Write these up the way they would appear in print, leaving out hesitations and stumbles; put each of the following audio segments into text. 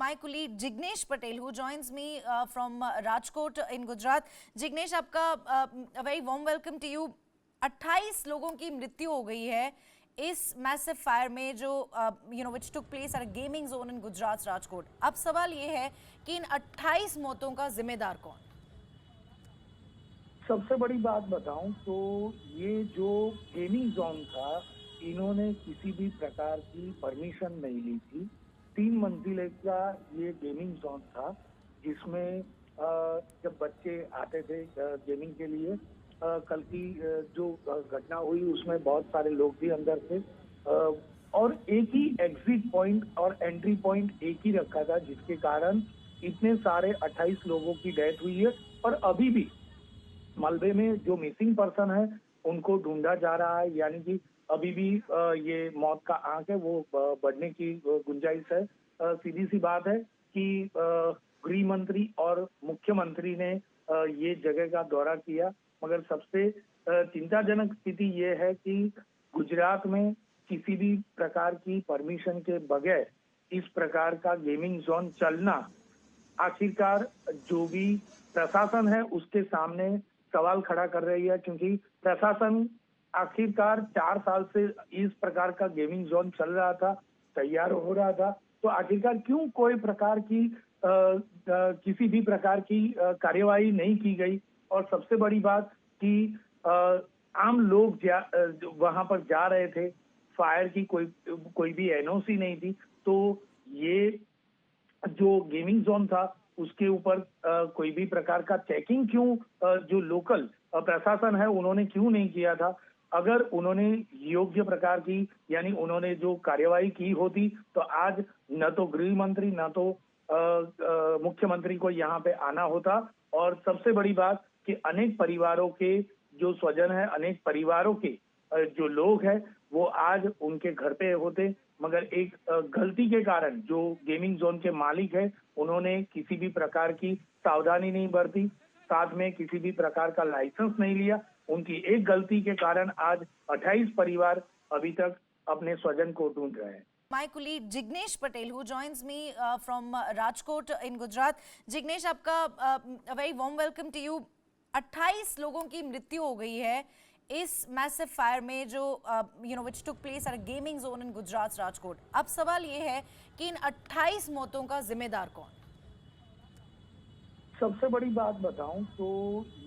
my colleague Jignesh Patel, who joins me from Rajkot in Gujarat. Jignesh, आपका a very warm welcome to you. 28 लोगों की मृत्यु हो गई है इस मैसिव फायर में जो which took place at a gaming zone in Gujarat, Rajkot. अब सवाल ये है कि इन 28 मौतों का जिम्मेदार कौन? सबसे बड़ी बात बताऊं तो ये जो गेमिंग जोन था, इन्होंने किसी भी प्रकार की परमिशन नहीं ली थी। 3 मंजिले का ये गेमिंग जोन था, जिसमें जब बच्चे आते थे गेमिंग के लिए, कल की जो घटना हुई उसमें बहुत सारे लोग भी अंदर थे, और एक ही एग्जिट पॉइंट और एंट्री पॉइंट एक ही रखा था, जिसके कारण इतने सारे 28 लोगों की डेथ हुई है। और अभी भी मलबे में जो मिसिंग पर्सन है उनको ढूंढा जा रहा है, यानी कि अभी भी ये मौत का आंक है वो बढ़ने की गुंजाइश है। सीधी सी बात है कि गृह मंत्री और मुख्यमंत्री ने ये जगह का दौरा किया, मगर सबसे चिंताजनक स्थिति ये है कि गुजरात में किसी भी प्रकार की परमिशन के बगैर इस प्रकार का गेमिंग जोन चलना आखिरकार जो भी प्रशासन है उसके सामने सवाल खड़ा कर रही है, क्योंकि प्रशासन आखिरकार 4 साल से इस प्रकार का गेमिंग जोन चल रहा था, तैयार हो रहा था, तो आखिरकार क्यों कोई प्रकार की किसी भी प्रकार की कार्यवाही नहीं की गई। और सबसे बड़ी बात कि आम लोग वहां पर जा रहे थे, फायर की कोई भी एनओसी नहीं थी, तो ये जो गेमिंग जोन था उसके ऊपर कोई भी प्रकार का चेकिंग क्यों जो लोकल प्रशासन है उन्होंने क्यों नहीं किया था। अगर उन्होंने योग्य प्रकार की यानी उन्होंने जो कार्यवाही की होती तो आज न तो गृह मंत्री न तो मुख्यमंत्री को यहाँ पे आना होता। और सबसे बड़ी बात कि अनेक परिवारों के जो स्वजन है, अनेक परिवारों के जो लोग हैं वो आज उनके घर पे होते, मगर एक गलती के कारण जो गेमिंग जोन के मालिक है उन्होंने किसी भी प्रकार की सावधानी नहीं बरती, साथ में किसी भी प्रकार का लाइसेंस नहीं लिया। उनकी एक गलती के कारण आज 28 परिवार अभी तक अपने स्वजन को ढूंढ रहे हैं। My colleague Jignesh Patel, who joins me from Rajkot in Gujarat. Jignesh, आपका a very warm welcome to you. 28 लोगों की मृत्यु हो गई है इस मैसिव फायर में जो which took place at a gaming zone in Gujarat, Rajkot. अब सवाल ये है कि इन 28 मौतों का जिम्मेदार कौन? सबसे बड़ी बात बताऊं तो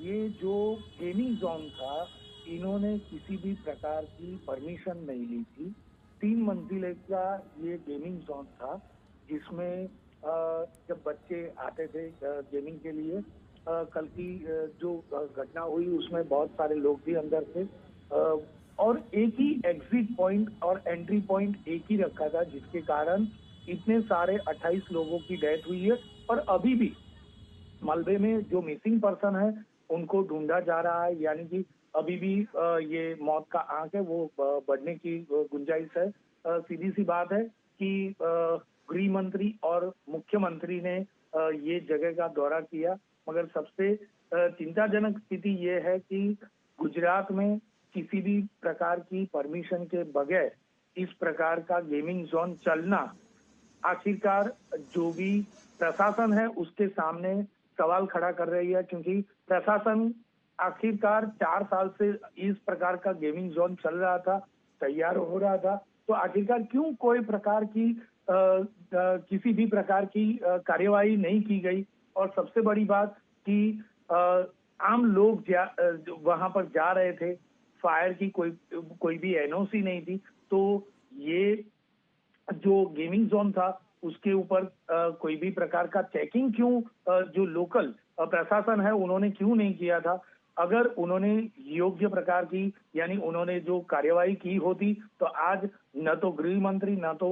ये जो गेमिंग जोन था, इन्होंने किसी भी प्रकार की परमिशन नहीं ली थी। 3 मंजिले का ये गेमिंग जोन था, जिसमें जब बच्चे आते थे गेमिंग के लिए, कल की जो घटना हुई उसमें बहुत सारे लोग भी अंदर थे, और एक ही एग्जिट पॉइंट और एंट्री पॉइंट एक ही रखा था, जिसके कारण इतने सारे 28 लोगों की डेथ हुई है। और अभी भी मलबे में जो मिसिंग पर्सन है उनको ढूंढा जा रहा है, यानी कि अभी भी ये मौत का आंक है वो बढ़ने की गुंजाइश है। सीधी सी बात है कि गृह मंत्री और मुख्यमंत्री ने ये जगह का दौरा किया, मगर सबसे चिंताजनक स्थिति ये है कि गुजरात में किसी भी प्रकार की परमिशन के बगैर इस प्रकार का गेमिंग जोन चलना आखिरकार जो भी प्रशासन है उसके सामने सवाल खड़ा कर रही है, क्योंकि प्रशासन आखिरकार 4 साल से इस प्रकार का गेमिंग जोन चल रहा था, तैयार हो रहा था, तो आखिरकार क्यों कोई प्रकार की किसी भी प्रकार की कार्यवाही नहीं की गई। और सबसे बड़ी बात कि आम लोग वहां पर जा रहे थे, फायर की कोई भी एनओसी नहीं थी, तो ये जो गेमिंग जोन था उसके ऊपर कोई भी प्रकार का चेकिंग क्यों जो लोकल प्रशासन है उन्होंने क्यों नहीं किया था। अगर उन्होंने योग्य प्रकार की यानी उन्होंने जो कार्यवाही की होती तो आज न तो गृह मंत्री न तो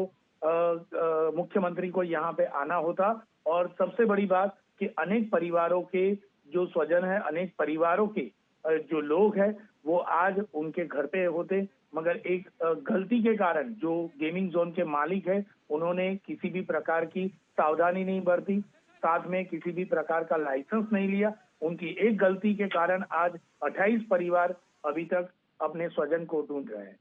मुख्यमंत्री को यहाँ पे आना होता। और सबसे बड़ी बात कि अनेक परिवारों के जो स्वजन है, अनेक परिवारों के जो लोग हैं वो आज उनके घर पे होते, मगर एक गलती के कारण जो गेमिंग जोन के मालिक है उन्होंने किसी भी प्रकार की सावधानी नहीं बरती, साथ में किसी भी प्रकार का लाइसेंस नहीं लिया। उनकी एक गलती के कारण आज 28 परिवार अभी तक अपने स्वजन को ढूंढ रहे हैं।